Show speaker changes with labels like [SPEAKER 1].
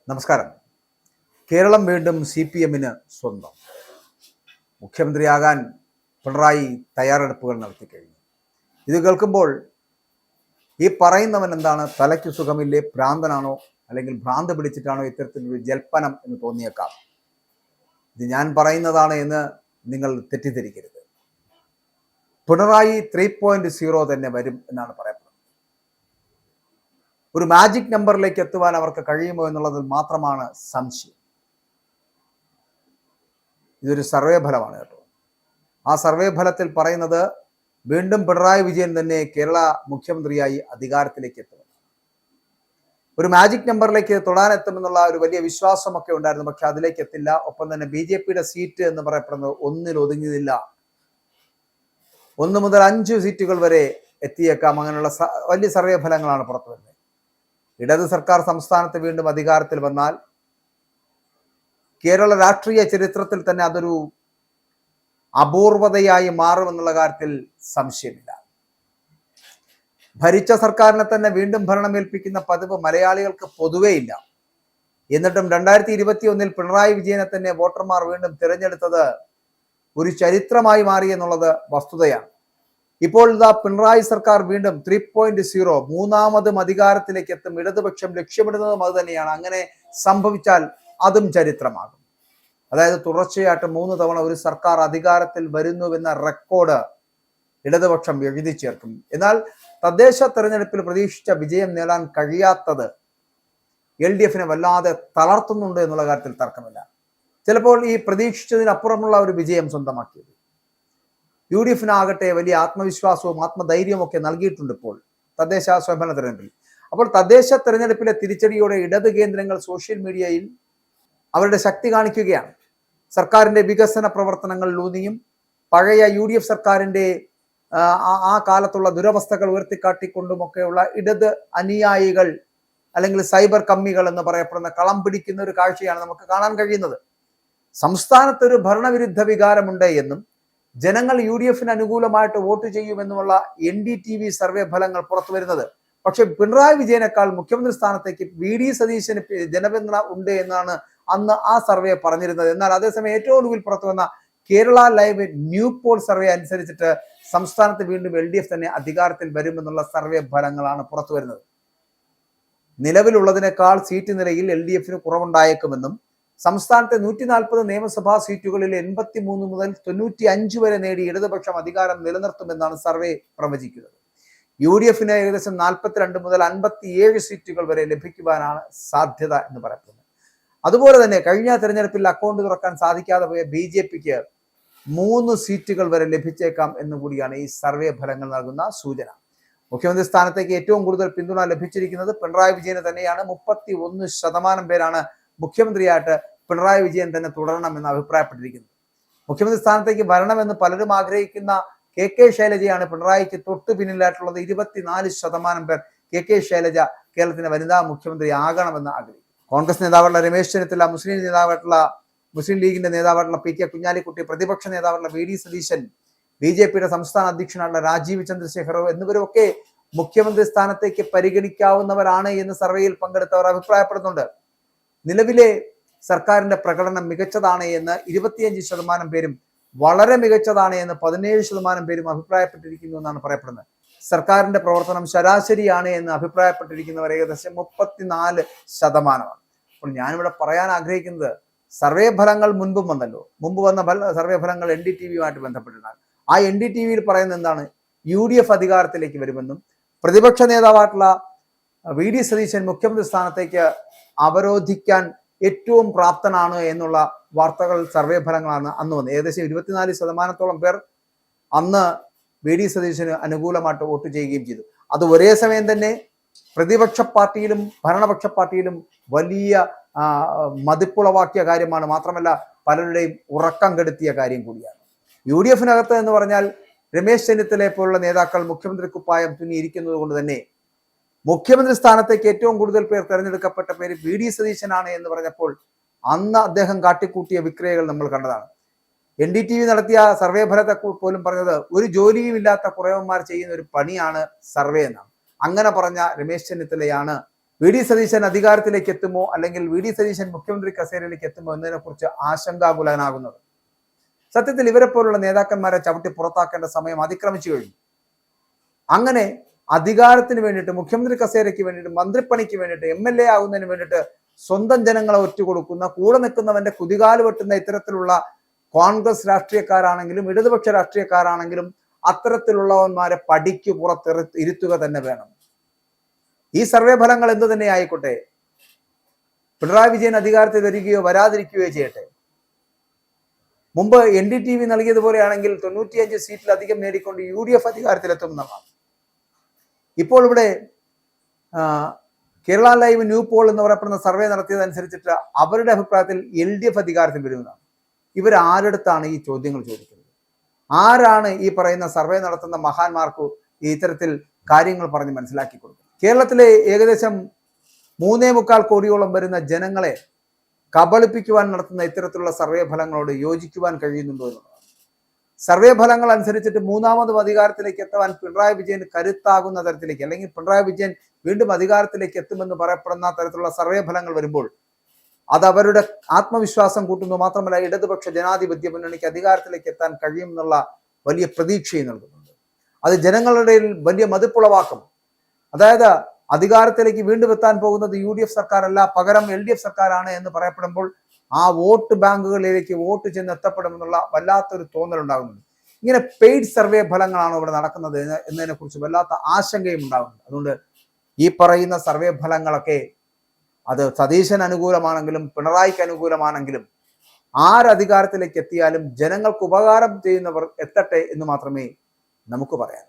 [SPEAKER 1] നമസ്കാരം. കേരളം വീണ്ടും CPM-ന് സ്വന്തം. മുഖ്യമന്ത്രിയാകാൻ പിണറായി തയ്യാറെടുപ്പുകൾ നടത്തിക്കഴിഞ്ഞു. ഇത് കേൾക്കുമ്പോൾ ഈ പറയുന്നവൻ എന്താണ്, തലയ്ക്ക് സുഖമില്ലേ, ഭ്രാന്തനാണോ, അല്ലെങ്കിൽ ഭ്രാന്ത് പിടിച്ചിട്ടാണോ ഇത്തരത്തിലൊരു ജൽപ്പനം എന്ന് തോന്നിയേക്കാം. ഇത് ഞാൻ പറയുന്നതാണ് എന്ന് നിങ്ങൾ തെറ്റിദ്ധരിക്കരുത്. പിണറായി 3.0 തന്നെ വരും എന്നാണ് പറയപ്പെടുന്നത്. ഒരു മാജിക് നമ്പറിലേക്ക് എത്തുവാൻ അവർക്ക് കഴിയുമോ എന്നുള്ളതിൽ മാത്രമാണ് സംശയം. ഇതൊരു സർവേ ഫലമാണ് കേട്ടോ. ആ സർവേ ഫലത്തിൽ പറയുന്നത് വീണ്ടും പിണറായി വിജയൻ തന്നെ കേരള മുഖ്യമന്ത്രിയായി അധികാരത്തിലേക്ക് എത്തുമെന്ന്. ഒരു മാജിക് നമ്പറിലേക്ക് തൊടാനെത്തുമെന്നുള്ള ഒരു വലിയ വിശ്വാസമൊക്കെ ഉണ്ടായിരുന്നു. പക്ഷെ അതിലേക്ക് എത്തില്ല. ഒപ്പം തന്നെ BJP-യുടെ സീറ്റ് എന്ന് പറയപ്പെടുന്നത് 1-ൽ ഒതുങ്ങിയതില്ല. 1 മുതൽ 5 സീറ്റുകൾ വരെ എത്തിയേക്കാം. അങ്ങനെയുള്ള വലിയ സർവേ ഫലങ്ങളാണ് പുറത്തു വരുന്നത്. ഇടത് സർക്കാർ സംസ്ഥാനത്ത് വീണ്ടും അധികാരത്തിൽ വന്നാൽ കേരള രാഷ്ട്രീയ ചരിത്രത്തിൽ തന്നെ അതൊരു അപൂർവതയായി മാറുമെന്നുള്ള കാര്യത്തിൽ സംശയമില്ല. ഭരിച്ച സർക്കാരിനെ തന്നെ വീണ്ടും ഭരണമേൽപ്പിക്കുന്ന പതിവ് മലയാളികൾക്ക് പൊതുവേ ഇല്ല. എന്നിട്ടും 2021-ൽ പിണറായി വിജയനെ തന്നെ വോട്ടർമാർ വീണ്ടും തിരഞ്ഞെടുത്തത് ഒരു ചരിത്രമായി മാറി എന്നുള്ളത് വസ്തുതയാണ്. ഇപ്പോൾ ഇതാ പിണറായി സർക്കാർ വീണ്ടും 3.0 മൂന്നാമതും അധികാരത്തിലേക്ക് എത്തും. ഇടതുപക്ഷം ലക്ഷ്യമിടുന്നതും അത് തന്നെയാണ്. അങ്ങനെ സംഭവിച്ചാൽ അതും ചരിത്രമാകും. അതായത് തുടർച്ചയായിട്ട് 3 തവണ ഒരു സർക്കാർ അധികാരത്തിൽ വരുന്നുവെന്ന റെക്കോർഡ് ഇടതുപക്ഷം എഴുതി ചേർക്കും. എന്നാൽ തദ്ദേശ തെരഞ്ഞെടുപ്പിൽ പ്രതീക്ഷിച്ച വിജയം നേടാൻ കഴിയാത്തത് LDF-നെ വല്ലാതെ തളർത്തുന്നുണ്ട് എന്നുള്ള കാര്യത്തിൽ തർക്കമില്ല. ചിലപ്പോൾ ഈ പ്രതീക്ഷിച്ചതിനപ്പുറമുള്ള ഒരു വിജയം സ്വന്തമാക്കിയത് UDF-നാകട്ടെ വലിയ ആത്മവിശ്വാസവും ആത്മധൈര്യവും ഒക്കെ നൽകിയിട്ടുണ്ട് ഇപ്പോൾ തദ്ദേശ സ്വയംഭരണ തെരഞ്ഞെടുപ്പിൽ. അപ്പോൾ തദ്ദേശ തെരഞ്ഞെടുപ്പിലെ തിരിച്ചടിയോടെ ഇടത് കേന്ദ്രങ്ങൾ സോഷ്യൽ മീഡിയയിൽ അവരുടെ ശക്തി കാണിക്കുകയാണ്. സർക്കാരിന്റെ വികസന പ്രവർത്തനങ്ങളിലൂന്നിയും പഴയ UDF സർക്കാരിന്റെ ആ കാലത്തുള്ള ദുരവസ്ഥകൾ ഉയർത്തിക്കാട്ടിക്കൊണ്ടുമൊക്കെയുള്ള ഇടത് അനുയായികൾ അല്ലെങ്കിൽ സൈബർ കമ്മികൾ എന്ന് പറയപ്പെടുന്ന കളം പിടിക്കുന്ന ഒരു കാഴ്ചയാണ് നമുക്ക് കാണാൻ കഴിയുന്നത്. സംസ്ഥാനത്തൊരു ഭരണവിരുദ്ധ വികാരമുണ്ട് എന്നും ജനങ്ങൾ UDF-ന് അനുകൂലമായിട്ട് വോട്ട് ചെയ്യുമെന്നുമുള്ള NDTV സർവേ ഫലങ്ങൾ പുറത്തു വരുന്നത്. പക്ഷെ പിണറായി വിജയനേക്കാൾ മുഖ്യമന്ത്രി സ്ഥാനത്തേക്ക് VD സതീശന് ജനപിന്തുണ ഉണ്ട് എന്നാണ് അന്ന് ആ സർവേ പറഞ്ഞിരുന്നത്. എന്നാൽ അതേസമയം ഏറ്റവും ഒടുവിൽ പുറത്തു വന്ന Kerala live new poll survey അനുസരിച്ചിട്ട് സംസ്ഥാനത്ത് വീണ്ടും LDF തന്നെ അധികാരത്തിൽ വരുമെന്നുള്ള സർവേ ഫലങ്ങളാണ് പുറത്തു വരുന്നത്. നിലവിലുള്ളതിനേക്കാൾ സീറ്റ് നിലയിൽ LDF-ന് കുറവുണ്ടായേക്കുമെന്നും സംസ്ഥാനത്തെ 140 നിയമസഭാ സീറ്റുകളിൽ 83 മുതൽ 95 വരെ നേടി ഇടതുപക്ഷം അധികാരം നിലനിർത്തുമെന്നാണ് സർവേ പ്രവചിക്കുന്നത്. UDF-ന് ഏകദേശം 42 മുതൽ 57 സീറ്റുകൾ വരെ ലഭിക്കുവാനാണ് സാധ്യത എന്ന് പറയുന്നത്. അതുപോലെ തന്നെ കഴിഞ്ഞ തെരഞ്ഞെടുപ്പിൽ അക്കൗണ്ട് തുറക്കാൻ സാധിക്കാതെ പോയ BJP-ക്ക് 3 സീറ്റുകൾ വരെ ലഭിച്ചേക്കാം എന്നുകൂടിയാണ് ഈ സർവേ ഫലങ്ങൾ നൽകുന്ന സൂചന. മുഖ്യമന്ത്രി സ്ഥാനത്തേക്ക് ഏറ്റവും കൂടുതൽ പിന്തുണ ലഭിച്ചിരിക്കുന്നത് പിണറായി വിജയന് തന്നെയാണ്. 31% പേരാണ് മുഖ്യമന്ത്രിയായിട്ട് പിണറായി വിജയൻ തന്നെ തുടരണമെന്ന് അഭിപ്രായപ്പെട്ടിരിക്കുന്നത്. മുഖ്യമന്ത്രി സ്ഥാനത്തേക്ക് വരണമെന്ന് പലരും ആഗ്രഹിക്കുന്ന KK ശൈലജയാണ് പിണറായിക്ക് തൊട്ടു പിന്നിലായിട്ടുള്ളത്. 24% പേർ KK ശൈലജ കേരളത്തിന്റെ വനിതാ മുഖ്യമന്ത്രി ആകണമെന്ന് ആഗ്രഹിക്കും. കോൺഗ്രസ് നേതാവായിട്ടുള്ള രമേശ് ചെന്നിത്തല, മുസ്ലിം ലീഗിന്റെ നേതാവായിട്ടുള്ള PK കുഞ്ഞാലിക്കുട്ടി, പ്രതിപക്ഷ നേതാവായിട്ടുള്ള VD സതീശൻ, BJP-യുടെ സംസ്ഥാന അധ്യക്ഷനായിട്ടുള്ള രാജീവ് ചന്ദ്രശേഖർ എന്നിവരൊക്കെ മുഖ്യമന്ത്രി സ്ഥാനത്തേക്ക് പരിഗണിക്കാവുന്നവരാണ് എന്ന് സർവേയിൽ പങ്കെടുത്തവർ അഭിപ്രായപ്പെടുന്നുണ്ട്. നിലവിലെ സർക്കാരിന്റെ പ്രകടനം മികച്ചതാണ് എന്ന് 25% പേരും വളരെ മികച്ചതാണ് എന്ന് 17% പേരും അഭിപ്രായപ്പെട്ടിരിക്കുന്നു എന്നാണ് പറയപ്പെടുന്നത്. സർക്കാരിന്റെ പ്രവർത്തനം ശരാശരിയാണ് എന്ന് അഭിപ്രായപ്പെട്ടിരിക്കുന്നവർ ഏകദേശം 34%. അപ്പോൾ ഞാനിവിടെ പറയാൻ ആഗ്രഹിക്കുന്നത് സർവേ ഫലങ്ങൾ മുൻപ് വന്ന സർവേ ഫലങ്ങൾ NDTV-യുമായിട്ട് ബന്ധപ്പെട്ടിട്ടാണ്. ആ NDTV-യിൽ പറയുന്നത് എന്താണ്? UDF അധികാരത്തിലേക്ക് വരുമെന്നും പ്രതിപക്ഷ നേതാവായിട്ടുള്ള VD സതീശൻ മുഖ്യമന്ത്രി സ്ഥാനത്തേക്ക് അവരോധിക്കാൻ ഏറ്റവും പ്രാപ്തനാണ് എന്നുള്ള വാർത്തകൾ സർവേ ഫലങ്ങളാണ് അന്ന് വന്നത്. ഏകദേശം 24% പേർ അന്ന് VD സതീശന് അനുകൂലമായിട്ട് വോട്ട് ചെയ്യുകയും ചെയ്തു. അത് ഒരേ സമയം തന്നെ പ്രതിപക്ഷ പാർട്ടിയിലും ഭരണപക്ഷ പാർട്ടിയിലും വലിയ മതിപ്പുളവാക്കിയ കാര്യമാണ്. മാത്രമല്ല പലരുടെയും ഉറക്കം കെടുത്തിയ കാര്യം കൂടിയാണ്. UDF-നകത്ത് എന്ന് പറഞ്ഞാൽ രമേശ് ചെന്നിത്തലയെ പോലുള്ള നേതാക്കൾ മുഖ്യമന്ത്രി കുപ്പായം തുന്നിയിരിക്കുന്നത് കൊണ്ട് തന്നെ മുഖ്യമന്ത്രി സ്ഥാനത്തേക്ക് ഏറ്റവും കൂടുതൽ പേർ തെരഞ്ഞെടുക്കപ്പെട്ട പേര് VD സതീശനാണ് എന്ന് പറഞ്ഞപ്പോൾ അന്ന് അദ്ദേഹം കാട്ടിക്കൂട്ടിയ വിക്രിയകൾ നമ്മൾ കണ്ടതാണ്. NDTV നടത്തിയ സർവേ ഫലത്തെ പോലും പറഞ്ഞത് ഒരു ജോലിയും ഇല്ലാത്ത കുറവന്മാർ ചെയ്യുന്ന ഒരു പണിയാണ് സർവേ എന്നാണ്. അങ്ങനെ പറഞ്ഞ രമേശ് ചെന്നിത്തലയാണ് സതീശൻ അധികാരത്തിലേക്ക് എത്തുമോ, അല്ലെങ്കിൽ സതീശൻ മുഖ്യമന്ത്രി കസേരയിലേക്ക് എത്തുമോ എന്നതിനെ കുറിച്ച് ആശങ്കാകുലനാകുന്നത്. സത്യത്തിൽ ഇവരെ പോലുള്ള നേതാക്കന്മാരെ ചവിട്ടി പുറത്താക്കേണ്ട സമയം അതിക്രമിച്ചു കഴിഞ്ഞു. അങ്ങനെ അധികാരത്തിന് വേണ്ടിയിട്ട്, മുഖ്യമന്ത്രി കസേരയ്ക്ക് വേണ്ടിയിട്ട്, മന്ത്രിപ്പണിക്ക് വേണ്ടിയിട്ട്, MLA ആകുന്നതിന് വേണ്ടിയിട്ട് സ്വന്തം ജനങ്ങളെ ഒറ്റുകൊടുക്കുന്ന, കൂടെ നിൽക്കുന്നവന്റെ കുതികാല് വെട്ടുന്ന ഇത്തരത്തിലുള്ള കോൺഗ്രസ് രാഷ്ട്രീയക്കാരാണെങ്കിലും ഇടതുപക്ഷ രാഷ്ട്രീയക്കാരാണെങ്കിലും അത്തരത്തിലുള്ളവന്മാരെ പടിക്ക് ഇരുത്തുക തന്നെ വേണം. ഈ സർവേ ഫലങ്ങൾ എന്തു തന്നെ ആയിക്കോട്ടെ, പിണറായി വിജയൻ അധികാരത്തിൽ വരികയോ വരാതിരിക്കുകയോ ചെയ്യട്ടെ. മുമ്പ് NDTV നൽകിയതുപോലെയാണെങ്കിൽ 95 സീറ്റിലധികം നേടിക്കൊണ്ട് UDF അധികാരത്തിലെത്തുമെന്നാണ്. ഇപ്പോൾ ഇവിടെ കേരള ലൈവ് ന്യൂ പോൾ എന്ന് പറയപ്പെടുന്ന സർവേ നടത്തിയതനുസരിച്ചിട്ട് അവരുടെ അഭിപ്രായത്തിൽ LDF അധികാരത്തിൽ വരുമെന്നാണ്. ഇവർ ആരെടുത്താണ് ഈ ചോദ്യങ്ങൾ ചോദിക്കുന്നത്? ആരാണ് ഈ പറയുന്ന സർവേ നടത്തുന്ന മഹാന്മാർക്ക് ഈ ഇത്തരത്തിൽ കാര്യങ്ങൾ പറഞ്ഞ് മനസ്സിലാക്കി കൊടുക്കുന്നത്? കേരളത്തിലെ ഏകദേശം 3.25 കോടിയോളം വരുന്ന ജനങ്ങളെ കബളിപ്പിക്കുവാൻ നടത്തുന്ന ഇത്തരത്തിലുള്ള സർവേ ഫലങ്ങളോട് യോജിക്കുവാൻ കഴിയുന്നുണ്ടോ എന്നുള്ളതാണ്. സർവേ ഫലങ്ങൾ അനുസരിച്ചിട്ട് മൂന്നാമതും അധികാരത്തിലേക്ക് എത്താൻ പിണറായി വിജയൻ കരുത്താകുന്ന തരത്തിലേക്ക്, അല്ലെങ്കിൽ പിണറായി വിജയൻ വീണ്ടും അധികാരത്തിലേക്ക് എത്തുമെന്ന് പറയപ്പെടുന്ന തരത്തിലുള്ള സർവേ ഫലങ്ങൾ വരുമ്പോൾ അത് അവരുടെ ആത്മവിശ്വാസം കൂട്ടുന്നു. മാത്രമല്ല, ഇടതുപക്ഷ ജനാധിപത്യ മുന്നണിക്ക് അധികാരത്തിലേക്ക് എത്താൻ കഴിയുമെന്നുള്ള വലിയ പ്രതീക്ഷയും നൽകുന്നുണ്ട്. അത് ജനങ്ങളുടെ ഇടയിൽ വലിയ മതിപ്പുളവാക്കും. അതായത് അധികാരത്തിലേക്ക് വീണ്ടും എത്താൻ പോകുന്നത് UDF സർക്കാരല്ല, പകരം LDF സർക്കാരാണ് എന്ന് പറയപ്പെടുമ്പോൾ ആ വോട്ട് ബാങ്കുകളിലേക്ക് വോട്ട് ചെന്ന് എത്തപ്പെടുമെന്നുള്ള വല്ലാത്തൊരു തോന്നലുണ്ടാകുന്നുണ്ട്. ഇങ്ങനെ പെയ്ഡ് സർവേ ഫലങ്ങളാണ് ഇവിടെ നടക്കുന്നത് എന്നതിനെ കുറിച്ച് വല്ലാത്ത ആശങ്കയും ഉണ്ടാകുന്നുണ്ട്. അതുകൊണ്ട് ഈ പറയുന്ന സർവേ ഫലങ്ങളൊക്കെ അത് സതീശൻ അനുകൂലമാണെങ്കിലും പിണറായിക്ക് അനുകൂലമാണെങ്കിലും ആരധികാരത്തിലേക്ക് എത്തിയാലും ജനങ്ങൾക്ക് ഉപകാരം ചെയ്യുന്നവർ എത്തട്ടെ എന്ന് മാത്രമേ നമുക്ക് പറയാൻ